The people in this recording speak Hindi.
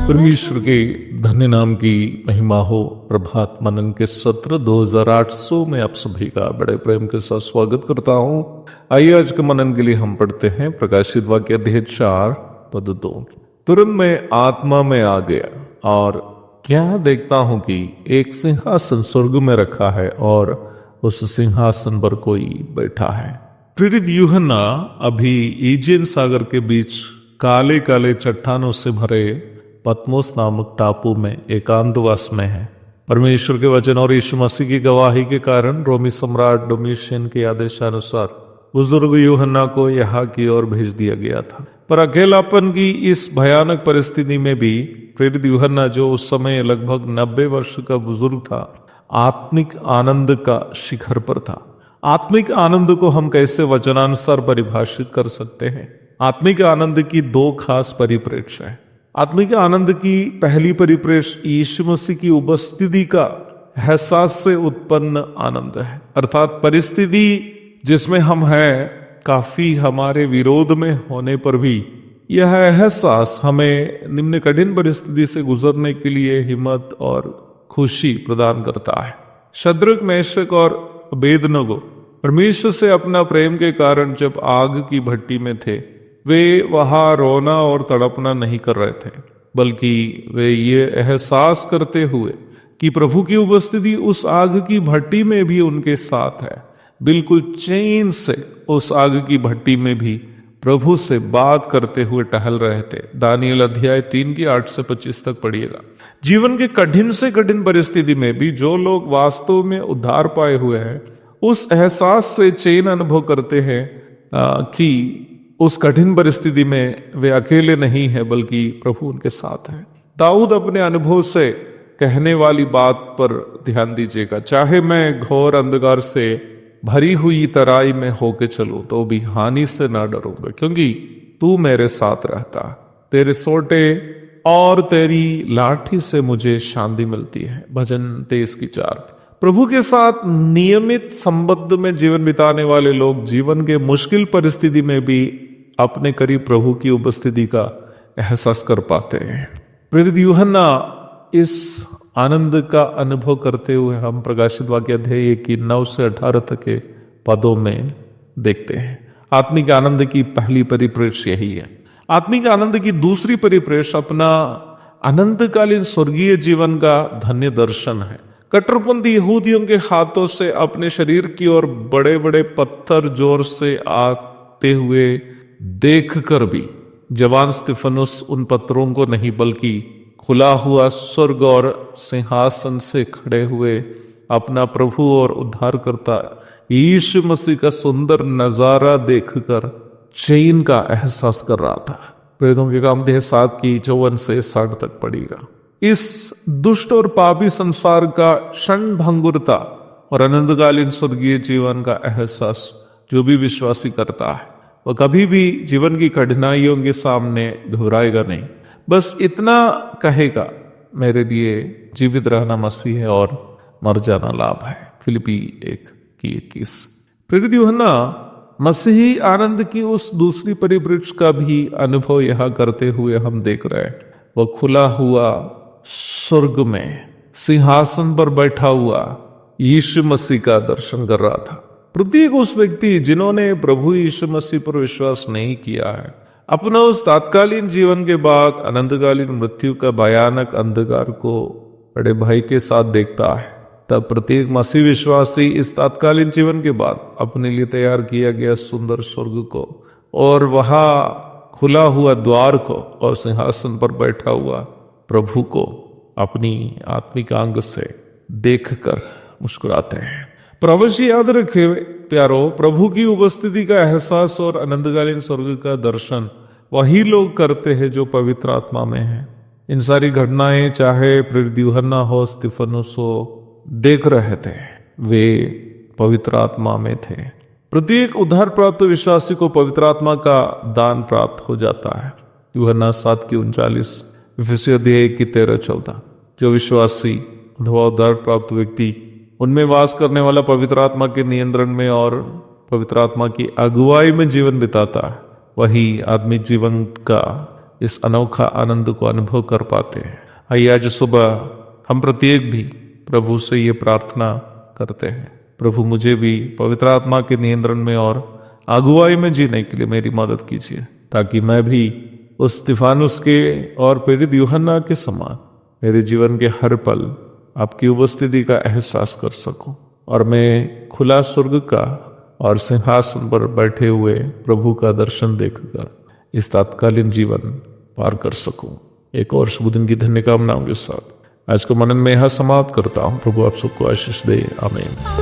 परमेश्वर के धन्य नाम की महिमा हो। प्रभात मनन के सत्र 2800 में आप सभी का बड़े प्रेम के साथ स्वागत करता हूं। आइए आज के मनन के लिए हम पढ़ते हैं प्रकाशित वाक्य अध्याय 4 पद 2। तुरंत मैं आत्मा में आ गया और क्या देखता हूं कि एक सिंहासन स्वर्ग में रखा है और उस सिंहासन पर कोई बैठा है। प्रेरित यूहन्ना अभी एजियन सागर के बीच काले काले चट्टानों से भरे पतमोस नामक टापू में एकांतवास में है। परमेश्वर के वचन और यीशु मसीह की गवाही के कारण रोमी सम्राट डोमिशियन के आदेशानुसार बुजुर्ग यूहन्ना को यहाँ की ओर भेज दिया गया था। पर अकेलापन की इस भयानक परिस्थिति में भी प्रेरित यूहन्ना, जो उस समय लगभग 90 वर्ष का बुजुर्ग था, आत्मिक आनंद का शिखर पर था। आत्मिक आनंद को हम कैसे वचनानुसार परिभाषित कर सकते हैं? आत्मिक आनंद की दो खास परिप्रेक्ष्य है। आत्मिक आनंद की पहली परिप्रेक्ष्य यीशु मसीह की उपस्थिति का एहसास से उत्पन्न आनंद है, अर्थात परिस्थिति जिसमें हम हैं काफी हमारे विरोध में होने पर भी यह एहसास हमें निम्न कठिन परिस्थिति से गुजरने के लिए हिम्मत और खुशी प्रदान करता है। शद्रक, मेशक और अबेदनगो परमेश्वर से अपना प्रेम के कारण जब आग की भट्टी में थे, वे वहां रोना और तड़पना नहीं कर रहे थे, बल्कि वे ये एहसास करते हुए कि प्रभु की उपस्थिति उस आग की भट्टी में भी उनके साथ है, बिल्कुल चैन से उस आग की भट्टी में भी प्रभु से बात करते हुए टहल रहे थे। दानियल अध्याय 3 की 8 से 25 तक पढ़िएगा। जीवन के कठिन से कठिन परिस्थिति में भी जो लोग वास्तव में उद्धार पाए हुए हैं, उस एहसास से चैन अनुभव करते हैं कि उस कठिन परिस्थिति में वे अकेले नहीं हैं, बल्कि प्रभु उनके साथ है। दाऊद अपने अनुभव से कहने वाली बात पर ध्यान दीजिएगा। चाहे मैं घोर अंधकार से भरी हुई तराई में होके चलूं तो भी हानि से ना डरूंगा, क्योंकि तू मेरे साथ रहता। तेरे सोटे और तेरी लाठी से मुझे शांति मिलती है। भजन 23 की 4। प्रभु के साथ नियमित संबंध में जीवन बिताने वाले लोग जीवन के मुश्किल परिस्थिति में भी अपने करीब प्रभु की उपस्थिति का एहसास कर पाते हैं। प्रेरित यूहन्ना इस आनंद का अनुभव करते हुए हम प्रकाशित वाक्य अध्याय 1 की 9 से 18 तक के पदों में देखते हैं। आत्मिक आनंद की पहली परिप्रेक्ष्य यही है। आत्मिक आनंद की दूसरी परिप्रेक्ष्य अपना अनंतकालीन स्वर्गीय जीवन का धन्य दर्शन है। कट्टरपंथी यहूदियों के हाथों से अपने शरीर की ओर बड़े बड़े पत्थर जोर से आते हुए देखकर भी जवान स्तिफनुस उन पत्थरों को नहीं, बल्कि खुला हुआ स्वर्ग और सिंहासन से खड़े हुए अपना प्रभु और उद्धारकर्ता यीशु मसीह का सुंदर नजारा देखकर चैन का एहसास कर रहा था। प्रेरितों के काम अध्याय 7 की 54 से 60 तक पढ़िएगा। इस दुष्ट और पापी संसार का क्षण भंगुरता और अनंतकालीन स्वर्गीय जीवन का एहसास जो भी विश्वासी करता है, वह कभी भी जीवन की कठिनाइयों के सामने घबराएगा नहीं। बस इतना कहेगा, मेरे लिए जीवित रहना मसीह है और मर जाना लाभ है। फिलिपी 1 की 21। प्रेरित यूहन्ना मसीही आनंद की उस दूसरी परिप्रेक्ष्य का भी अनुभव यह करते हुए हम देख रहे हैं। वह खुला हुआ स्वर्ग में सिंहासन पर बैठा हुआ यीशु मसीह का दर्शन कर रहा था। प्रत्येक उस व्यक्ति जिन्होंने प्रभु यीशु मसीह पर विश्वास नहीं किया है, अपना उस तात्कालीन जीवन के बाद अनंतकालीन मृत्यु का भयानक अंधकार को बड़े भय के साथ देखता है। तब प्रत्येक मसीह विश्वासी इस तात्कालीन जीवन के बाद अपने लिए तैयार किया गया सुंदर स्वर्ग को और वहां खुला हुआ द्वार को और सिंहासन पर बैठा हुआ प्रभु को अपनी आत्मिक आंग से देखकर मुस्कुराते हैं। पर अवश्य याद रखे प्यारो, प्रभु की उपस्थिति का एहसास और अनंतकालीन स्वर्ग का दर्शन वही लोग करते हैं जो पवित्र आत्मा में हैं। इन सारी घटनाएं चाहे प्रेरित यूहन्ना हो, स्तिफनुस हो, देख रहे थे, वे पवित्र आत्मा में थे। प्रत्येक उद्धार प्राप्त विश्वासी को पवित्र आत्मा का दान प्राप्त हो जाता है। यूहन्ना 7:39, इफिसियों 1:13-14। जो विश्वासी अथवा उद्धार प्राप्त व्यक्ति उनमें वास करने वाला पवित्र आत्मा के नियंत्रण में और पवित्र आत्मा की अगुवाई में जीवन बिताता है, वही आत्मिक जीवन का इस अनोखा आनंद को अनुभव कर पाते हैं। आइए आज सुबह हम प्रत्येक भी प्रभु से ये प्रार्थना करते हैं, प्रभु मुझे भी पवित्र आत्मा के नियंत्रण में और अगुवाई में जीने के लिए मेरी मदद कीजिए, ताकि मैं भी उस स्तिफानुस के और प्रेरित यूहन्ना के समान मेरे जीवन के हर पल आपकी उपस्थिति का एहसास कर सकूं और मैं खुला स्वर्ग का और सिंहासन पर बैठे हुए प्रभु का दर्शन देखकर इस तात्कालीन जीवन पार कर सकूं। एक और शुभ दिन की धन्य कामनाओं के साथ आज को मनन में यह समाप्त करता हूं। प्रभु आप सबको आशीष दे। आमीन।